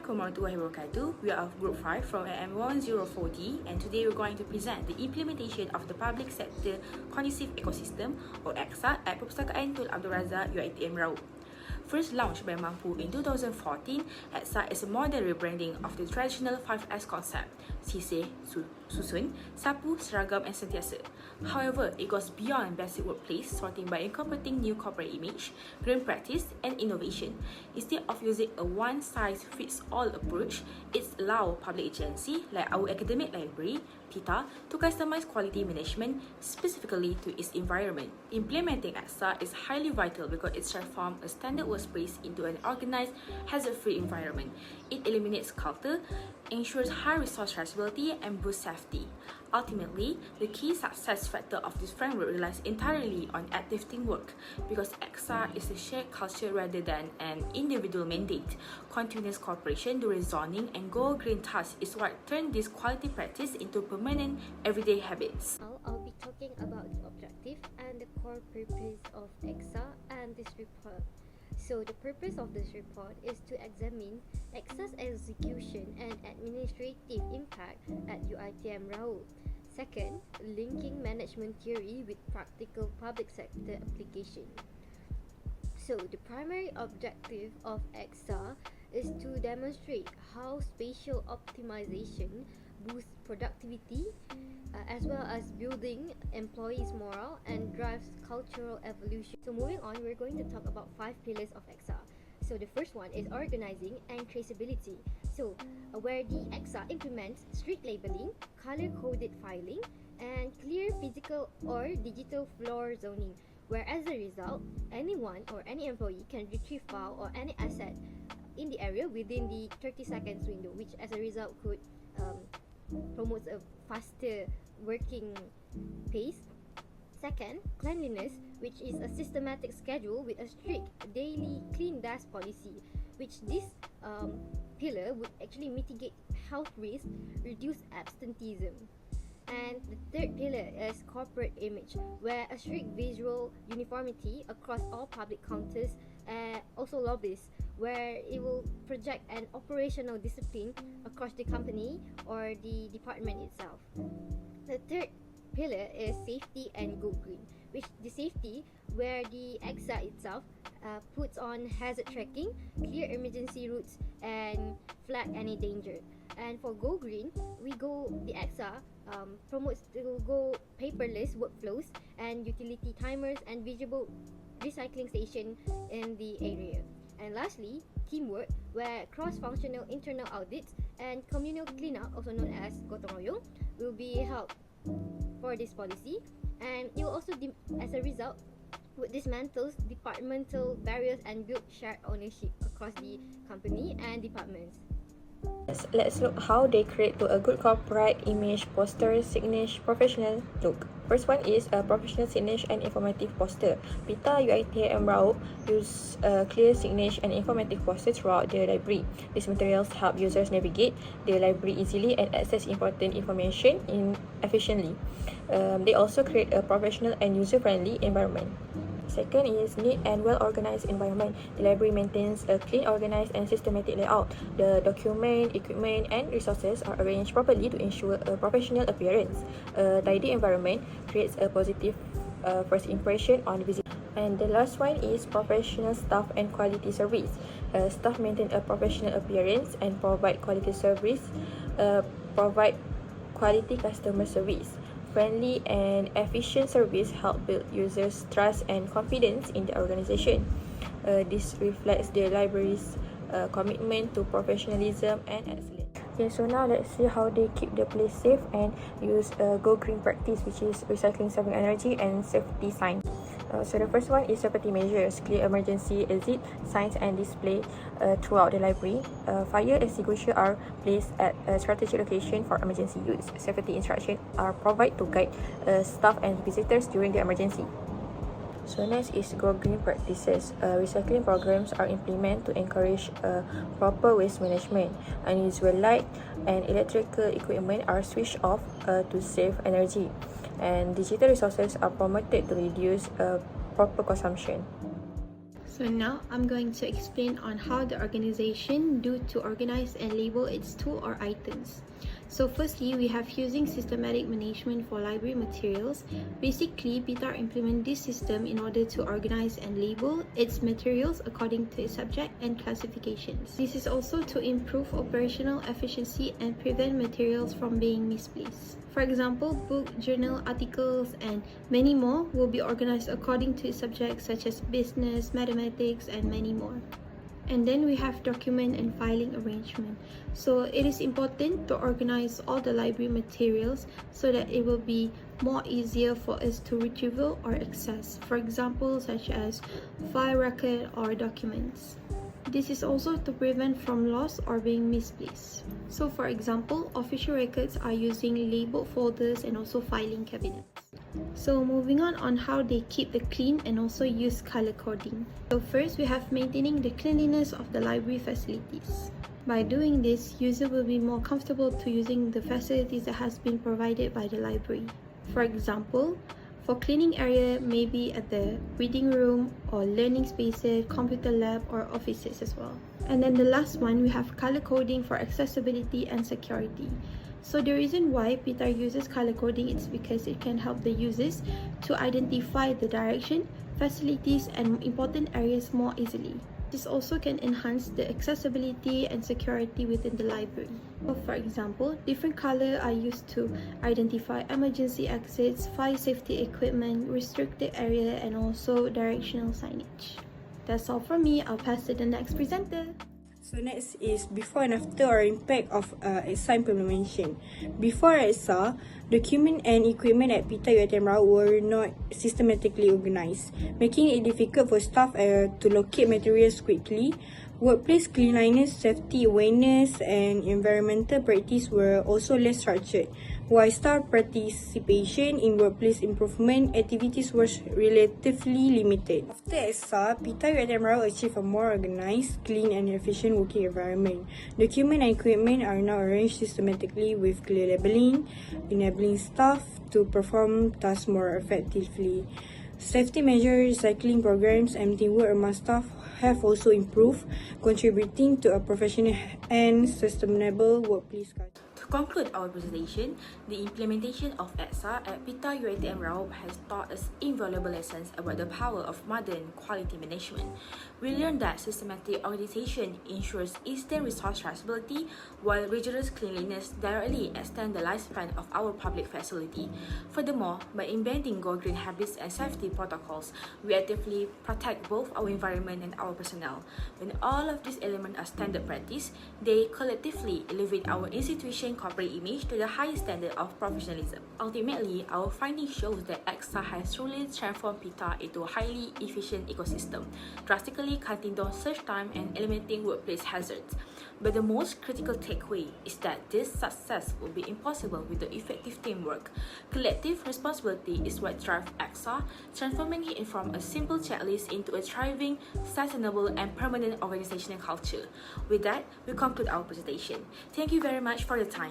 Assalamualaikum warahmatullahi wabarakatuh. We are of Group 5 from AM1040 and today we're going to present the implementation of the Public Sector Conducive Ecosystem or EXA at Perpustakaan Tun Abdul Razak UiTM Raub. First launched by Mampu in 2014, EXA is a modern rebranding of the traditional 5S concept, Sisih, Susun, Sapu, Seragam and Sentiasa. However, it goes beyond basic workplace sorting by incorporating new corporate image, green practice and innovation. Instead of using a one-size-fits-all approach, it allows public agency like our academic library, PITA, to customize quality management specifically to its environment. Implementing EXA is highly vital because it transforms a standard workspace into an organized, hazard-free environment. It eliminates clutter, ensures high resource traceability, and boosts safety. Ultimately, the key success factor of this framework relies entirely on active teamwork because EXA is a shared culture rather than an individual mandate. Continuous cooperation during zoning and go green tasks is what turned this quality practice into permanent everyday habits. Now I'll be talking about the objective and the core purpose of EXA and this report. So the purpose of this report is to examine EXA's execution and administrative impact at UiTM Raub. Second, linking management theory with practical public sector application. So the primary objective of EXA is to demonstrate how spatial optimization boosts productivity as well as building employees' morale and drives cultural evolution. So moving on, we're going to talk about 5 pillars of EXA. So the first one is organizing and traceability. So where the EXA implements strict labeling, color-coded filing, and clear physical or digital floor zoning, where as a result, anyone or any employee can retrieve file or any asset in the area within the 30 seconds window, which as a result could promote a faster working pace. Second, cleanliness, which is a systematic schedule with a strict daily clean desk policy, which this pillar would actually mitigate health risks, reduce absenteeism. And the third pillar is corporate image, where a strict visual uniformity across all public counters also lobbies, where it will project an operational discipline across the company or the department itself. The third pillar is safety and go green, which the safety where the EXA itself puts on hazard tracking, clear emergency routes and flag any danger. And for go green, the EXA promotes to go paperless workflows and utility timers and visible recycling station in the area. And lastly, teamwork, where cross-functional internal audits and communal cleanup, also known as gotong royong, will be held for this policy. And it will also, as a result, would dismantle departmental barriers and build shared ownership across the company and departments. Let's look how they create to a good corporate image, poster, signage, professional look. First one is a professional signage and informative poster. PITA UiTM Raub use clear signage and informative posters throughout the library. These materials help users navigate the library easily and access important information efficiently. They also create a professional and user-friendly environment. Second is neat and well-organized environment. The library maintains a clean, organized and systematic layout. The document, equipment and resources are arranged properly to ensure a professional appearance. A tidy environment creates a positive first impression on visitors. And the last one is professional staff and quality service. Staff maintain a professional appearance and provide quality service, provide quality customer service. Friendly and efficient service help build users' trust and confidence in the organization. This reflects the library's commitment to professionalism and excellence. Okay, so now let's see how they keep the place safe and use Go Green practice, which is recycling, saving energy and safety signs. So the first one is safety measures, clear emergency exit signs and display throughout the library. Fire extinguishers are placed at a strategic location for emergency use. Safety instructions are provided to guide staff and visitors during the emergency. So next is Go Green practices. Recycling programs are implemented to encourage proper waste management. Unusual light and electrical equipment are switched off to save energy. And digital resources are promoted to reduce proper consumption. So now I'm going to explain on how the organization do to organize and label its tool or items. So firstly, we have using systematic management for library materials. Basically, PITA implement this system in order to organize and label its materials according to its subject and classifications. This is also to improve operational efficiency and prevent materials from being misplaced. For example, book, journal, articles, and many more will be organized according to its subjects such as business, mathematics, and many more. And then we have document and filing arrangement. So it is important to organize all the library materials so that it will be more easier for us to retrieval or access. For example, such as file record or documents. This is also to prevent from loss or being misplaced. So for example, official records are using labeled folders and also filing cabinets. So moving on how they keep the clean and also use color coding. So first, we have maintaining the cleanliness of the library facilities. By doing this, user will be more comfortable to using the facilities that has been provided by the library. For example, for cleaning area, maybe at the reading room or learning spaces, computer lab or offices as well. And then the last one, we have color coding for accessibility and security. So the reason why PITA uses color coding is because it can help the users to identify the direction, facilities, and important areas more easily. This also can enhance the accessibility and security within the library. So for example, different colors are used to identify emergency exits, fire safety equipment, restricted area, and also directional signage. That's all from me. I'll pass to the next presenter. So next is before and after or impact of EXA implementation. Before EXA, document and equipment at PITA UiTM Rao were not systematically organized, making it difficult for staff to locate materials quickly. Workplace cleanliness, safety awareness, and environmental practice were also less structured, while staff participation in workplace improvement activities was relatively limited. After EXA, PITA UiTM Rao achieved a more organized, clean, and efficient working environment. Document and equipment are now arranged systematically with clear labeling, enabling staff to perform tasks more effectively. Safety measures, recycling programs, and teamwork among staff have also improved, contributing to a professional and sustainable workplace culture. To conclude our presentation, the implementation of EXA at PITA UiTM Rao has taught us invaluable lessons about the power of modern quality management. We learned that systematic organization ensures instant resource traceability, while rigorous cleanliness directly extends the lifespan of our public facility. Furthermore, by embedding go-green habits and safety protocols, we actively protect both our environment and our personnel. When all of these elements are standard practice, they collectively elevate our institution corporate image to the highest standard of professionalism. Ultimately, our findings show that EXA has truly transformed PITA into a highly efficient ecosystem, drastically cutting down search time and eliminating workplace hazards. But the most critical takeaway is that this success would be impossible with the effective teamwork. Collective responsibility is what drives EXA, transforming it from a simple checklist into a thriving, sustainable, and permanent organizational culture. With that, we conclude our presentation. Thank you very much for your time.